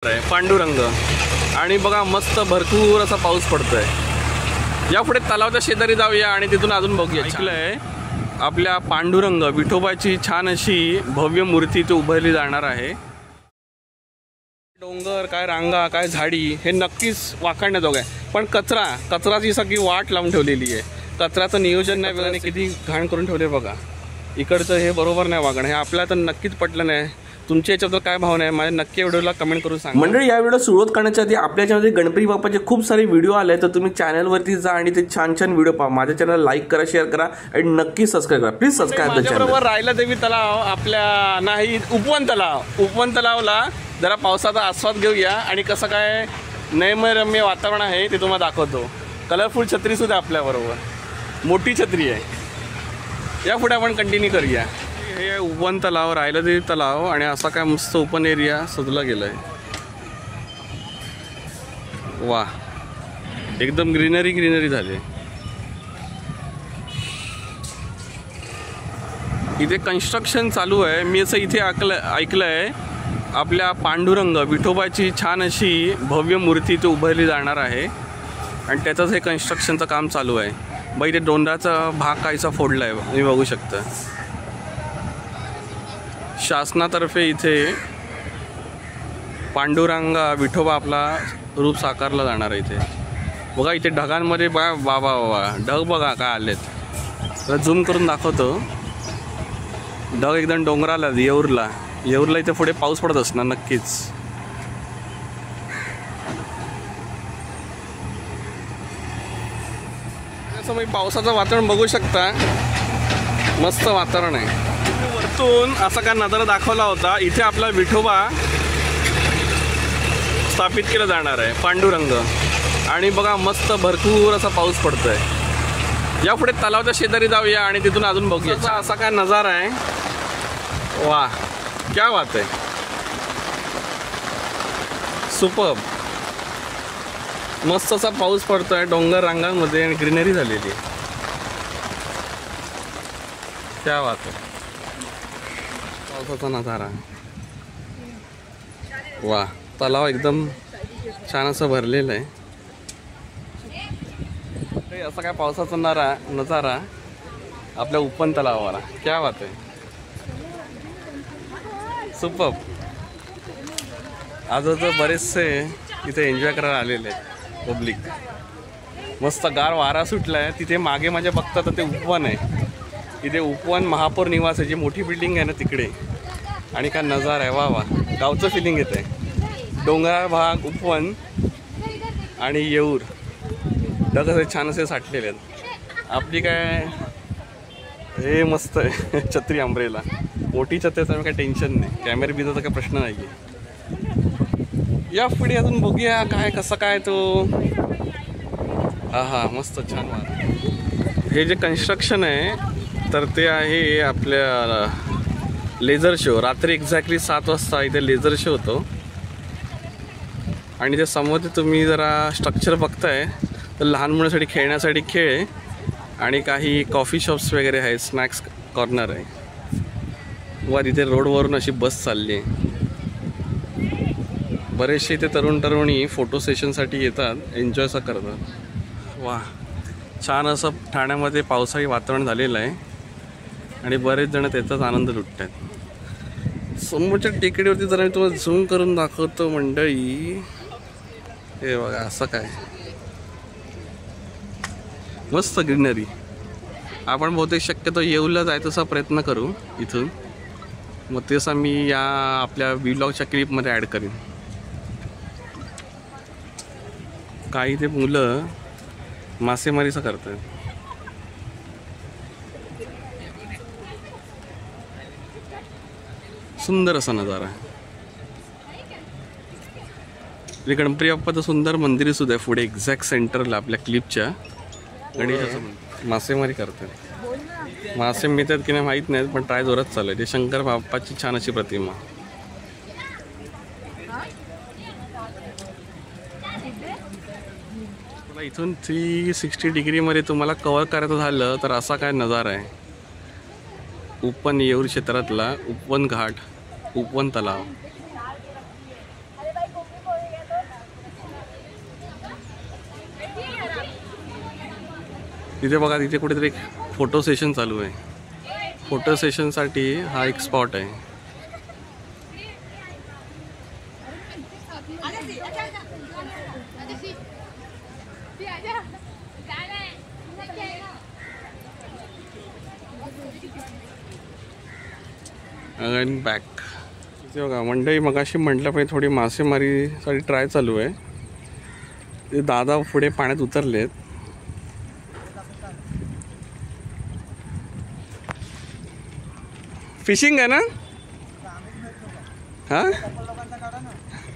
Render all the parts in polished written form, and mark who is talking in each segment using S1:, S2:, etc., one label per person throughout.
S1: पांडुरंग आणि बघा मस्त भरपूर असा पाऊस पडतोय। या पुढे तलावाच्या शेजारी जाऊया आणि तिथून अजून बघूया। ऐकलंय आपल्या पांडुरंग विठोबाची छान अशी भव्य मूर्ती इथे उभारली जाणार आहे। डोंगर काय रांगा काय झाडी हे नक्कीच वाखाणण्याजोगं आहे, पण कचराची सगळी वाट लावून ठेवलेली आहे। कचऱ्याचं नियोजन नाही बघा, किती घाण करून ठेवले बघा। इकडचं हे बरोबर नाही वागणं, हे आपल्याला तर नक्कीच पटलं नाही। तुमच्या याच्याबद्दल काय भावना आहे माझ्या नक्की व्हिडिओला कमेंट करून सांगा।
S2: मंडळी, या व्हिडिओ सुरुवात करण्याच्या आधी आपल्या चॅनलमध्ये गणपती बाप्पाचे खूप सारे व्हिडिओ आले, तर तुम्ही चॅनलवरती जा आणि ते छान छान व्हिडिओ पहा। माझ्या चॅनलला लाईक करा, शेअर करा आणि नक्की सबस्क्राईब करा। Please subscribe the channel.
S1: बरोबर राहिला देवी तलाव आपल्या नाही उपवन तलावला जरा पावसाचा आस्वाद घेऊया आणि कसं काय नैमरम्य वातावरण आहे ते तुम्हाला दाखवतो। कलरफुल छत्री सुद्धा आपल्या बरोबर, मोठी छत्री आहे। या पुढे आपण कंटिन्यू करूया। हे उपवन तलाव, राहिला देवी तलाव आणि असा काय मस्त ओपन एरिया सजला गेलाय। वा, एकदम ग्रीनरी झाली। इथे कन्स्ट्रक्शन चालू आहे। मी असं इथे ऐकलंय आपल्या पांडुरंग विठोबाची छान अशी भव्य मूर्ती इथे उभारली जाणार आहे आणि त्याचंच हे कन्स्ट्रक्शनचं काम चालू आहे। बघ इथे डोंगराचा भाग काहीसा फोडला आहे, तुम्ही बघू शकता। शासनातर्फे इथे पांडुरंगा विठोबा आपला रूप साकारला जाणार आहे। इथे बघा, इथे ढगांमध्ये बाबा ढग बघा काय आलेत। झूम करून दाखवतो। ढग एकदम डोंगराला येऊरला इथे पुढे पाऊस पडत असणार नक्कीच। तुम्ही पावसाचं वातावरण बघू शकता, मस्त वातावरण आहे। वरतून असा काय नजारा दाखवला होता। इथे आपला विठोबा स्थापित केला जाणार आहे, पांडुरंग। आणि बघा मस्त भरपूर असा पाऊस पडतोय। या पुढे तलावाच्या शेजारी जाऊया आणि तिथून अजून बघूया। असा काय नजारा आहे, वा क्या बात आहे, सुपर्ब। मस्त असा पाऊस पडतोय डोंगर रांगांमध्ये आणि ग्रीनरी झालेली, क्या बात आहे। पावसाचा नजारा, वा, तलाव एकदम छान असं भरलेलं आहे। असा काय पावसाचा नजारा आपल्या उपवन तलावाला, क्या बात आहे, सुपर्ब। आजच बरेचसे इथे एन्जॉय करायला आलेले आहेत पब्लिक। मस्त गार वारा सुटलाय। तिथे मागे माझ्या बघता तर ते उपवन आहे। इथे उपवन महापौर निवास आहे, जी मोठी बिल्डिंग आहे ना तिकडे। आणि काय नजारा आहे, वा वा, गावचं फिलिंग येत आहे। डोंगराळ भाग, उपवन आणि येऊर, ढग असे छान असे साठलेले आहेत। आपली काय हे मस्त आहे छत्री अंब्रेला, मोठी छत्री आहे, काही टेन्शन नाही। कॅमेरा बिजाचा काही प्रश्न नाही आहे। या पुढे अजून बघूया काय कसं काय तो, हा मस्त छान वाटतं। हे जे कन्स्ट्रक्शन आहे तर ते आहे आपल्या लेझर शो। रात्री एक्झॅक्टली 7 वाजता इथे लेझर शो होतो। आणि ते समोर तुम्ही जरा स्ट्रक्चर बघताय तर लहान मुलांसाठी खेळण्यासाठी खेळ आणि काही कॉफी शॉप्स वगैरे आहेत, स्नॅक्स कॉर्नर आहे। वर इथे रोडवरून अशी बस चालली आहे। बरेचसे इथे तरुणी फोटो सेशनसाठी येतात, एन्जॉय असं करतात। वा, छान असं ठाण्यामध्ये पावसाळी वातावरण झालेलं आहे आणि बरेच जण त्याचाच आनंद लुटत आहेत। समोरच्या टेकडीवरती जरा मी तुम्हाला झूम करून दाखवतो मंडळी। हे बघा, असं काय मस्त ग्रीनरी। आपण बहुतेक शक्यतो येऊला जायचा प्रयत्न करू इथून, मग तेच मी या आपल्या व्लॉगच्या क्लिपमध्ये ॲड करीन। काही ते मुलं मासेमारीचं करतात। सुंदर असा नजारा आहे। गणपती बाप्पाचं सुंदर मंदिर सुद्धा आहे पुढे एक्झॅक्ट सेंटरला आपल्या क्लिपच्या। गणेशाचं मासेमारी करतात। मासे मिळतात की नाही माहीत नाहीत, पण ट्राय जोरात चालू आहे। ते शंकर बाप्पाची छान अशी प्रतिमा। इथून 360 डिग्रीमध्ये तुम्हाला कव्हर करायचं झालं तर असा काय नजारा आहे। उपवन येऊर क्षेत्रातला उपवन घाट, उपवन तलाव। तिथे बघा, तिथे कुठेतरी एक फोटो सेशन चालू आहे. फोटो सेशनसाठी हा एक स्पॉट आहे. Again back. इथे बघा मंडई, मगाशी म्हटलं पाहिजे थोडी मासेमारीसाठी ट्राय चालू आहे. ते दादा पुढे पाण्यात उतरलेत. फिशिंग आहे ना? हां,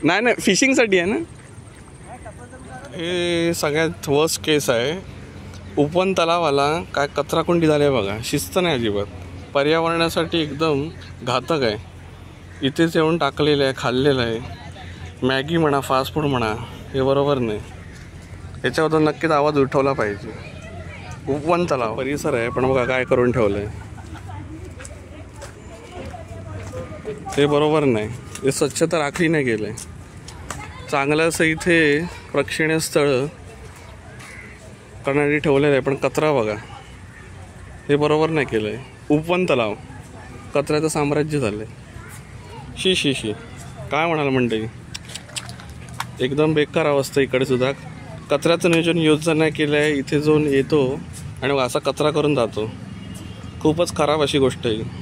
S1: नाही नाही, फिशिंगसाठी आहे ना. हे सगळ्यात वर्स्ट केस आहे. उपवन तलावाला काय कचराकुंडी झाली आहे बघा. शिस्त नाही अजिबात. पर्यावरणासाठी एकदम घातक आहे. इथेच येऊन टाकलेलं आहे, खाल्लेलं आहे. मॅगी म्हणा, फास्ट फूड म्हणा, हे बरोबर नाही. याच्याबद्दल नक्कीच आवाज उठवला पाहिजे. उपवन तलाव परिसर आहे, पण बघा काय करून ठेवलं आहे. हे बरोबर नाही. हे स्वच्छता राखली नाही गेलं आहे. चांगलं असं इथे प्रेक्षणीय स्थळ करण्यासाठी ठेवलेलं आहे, पण कचरा बघा. हे बरोबर नाही केलं आहे. उपवन तलाव कचऱ्याचं साम्राज्य झालं आहे. शी शी शी, काय म्हणाल मंडळी. एकदम बेकार अवस्था इकडे सुद्धा. कचऱ्याचं नियोजन योजना नाही केलं आहे. इथे जाऊन येतो आणि असा कचरा करून जातो. खूपच खराब अशी गोष्ट आहे.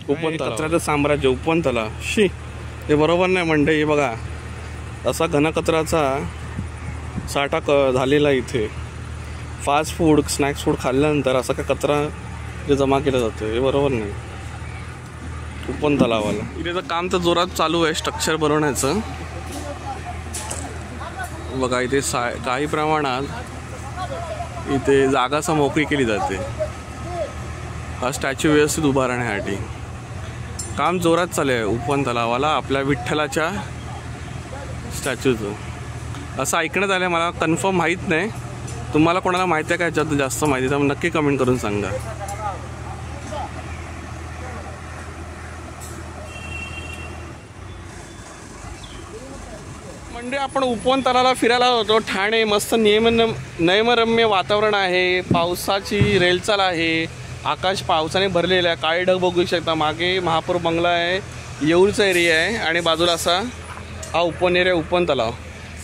S1: उपवन कचऱ्याचं साम्राज्य, उपवन तलाव. शी, हे बरोबर नाही मंडळी. बघा असा घनकचऱ्याचा साठा झालेला इथे. फास्ट फूड, स्नॅक्स फूड खाल्ल्यानंतर असा काय कचरा जे जमा केला जातो, हे बरोबर नाही. उपवन तलावाला इथेचं काम तर जोरात चालू आहे, स्ट्रक्चर बनवण्याचं. बघा इथे काही प्रमाणात इथे जागा मोकळी केली जाते हा स्टॅच्यू व्यवस्थित उभा राहण्यासाठी. काम जोरात चालू आहे उपवन तलावाला, आपल्या विठ्ठलाच्या स्टॅच्यूचं. असं ऐकण्यात आलं आहे, मला कन्फर्म माहीत नाही. तुम्हाला कोणाला माहिती आहे का याच्यात जास्त माहिती, तर नक्की कमेंट करून सांगा. म्हणजे आपण उपवन तलावाला फिरायला होतो. ठाणे मस्त नयनरम्य वातावरण आहे. पावसाची रेलचाल आहे. आकाश पावसाने भरलेलं आहे. काळे ढग बघू शकता. मागे महापौर बंगला आहे, येऊरचा एरिया आहे आणि बाजूला असा हा उपवन एरिया, उपवन तलाव.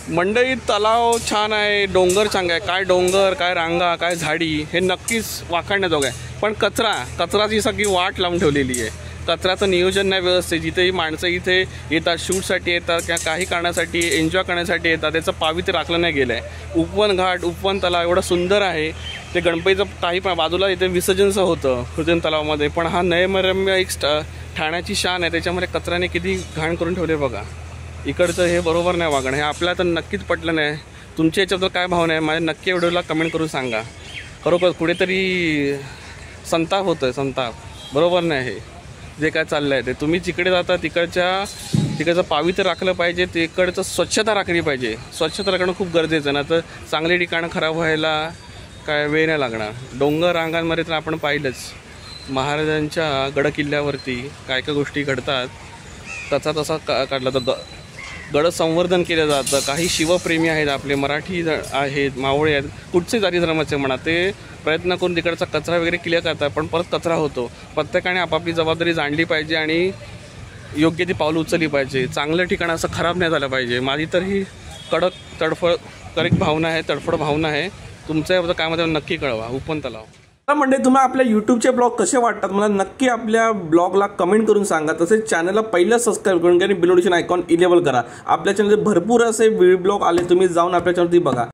S1: मंडई तलाव छान आहे, डोंगर चांगला आहे. काय डोंगर, काय रांगा, काय झाडी, हे नक्कीच वाखाणण्याजोगं आहे. पण कचराची सगळी वाट लावून ठेवलेली आहे. कचऱ्याचं नियोजन नाही व्यवस्थित. जिथेही माणसं इथे येतात, शूटसाठी येतात किंवा काही कारणासाठी एन्जॉय करण्यासाठी येतात, त्याचं पावित्र्य राखलं नाही गेलं आहे. उपवन घाट, उपवन तलाव एवढं सुंदर आहे. ते गणपतीचं काही पण बाजूला इथे विसर्जनचं होतं हृदय तलावामध्ये. पण हा नयनरम्य एक ठाण्याची शान आहे. त्याच्यामध्ये कचऱ्याने किती घाण करून ठेवले बघा. इकडचं हे बरोबर नाही वागणं. हे आपल्याला तर नक्कीच पटलं नाही. तुमच्या याच्याबद्दल काय भावना आहे माझ्या नक्की व्हिडिओला कमेंट करून सांगा. खरोखर कुठेतरी संताप होतं आहे, संताप. बरोबर नाही हे जे काय चाललं आहे ते. तुम्ही जिकडे जाता तिकडचं पावित्र्य राखलं पाहिजे. तिकडचं स्वच्छता राखली पाहिजे. स्वच्छता राखणं खूप गरजेचं आहे. ना तर चांगली ठिकाणं खराब व्हायला काय वेळ नाही लागणार. डोंगर रांगांमध्ये तर आपण पाहिलंच, महाराजांच्या गडकिल्ल्यावरती काय काय गोष्टी घडतात. तसा काढला तर गड संवर्धन केलं जातं. काही शिवप्रेमी आहेत, आपले मराठी आहेत, मावळे आहेत, कुठचे जाती धर्माचे म्हणा, ते प्रयत्न करून तिकडचा कचरा वगैरे क्लिअर करतात. पण परत कचरा होतो. प्रत्येकाने आपापली जबाबदारी जाणली पाहिजे आणि योग्य ती पावलं उचलली पाहिजे. चांगलं ठिकाण असं खराब नाही झालं पाहिजे. माझी तर ही कडक भावना आहे, तडफड भावना आहे. तुमच्या याबद्दल काय मध्ये नक्की कळवा. उपवन तलाव
S2: म्हणजे तुम्हाला आपल्या यूट्यूबचे ब्लॉग कसे वाटतात मला नक्की आपल्या ब्लॉगला कमेंट करून सांगा. तसेच चॅनलला पहिलं सबस्क्राईब करून घ्या आणि बेल नोटिफिकेशन आयकॉन इनेबल करा. आपल्या चॅनलचे भरपूर असे व्हिडिओ ब्लॉग आले, तुम्ही जाऊन आपल्या चॅनलवरती बघा.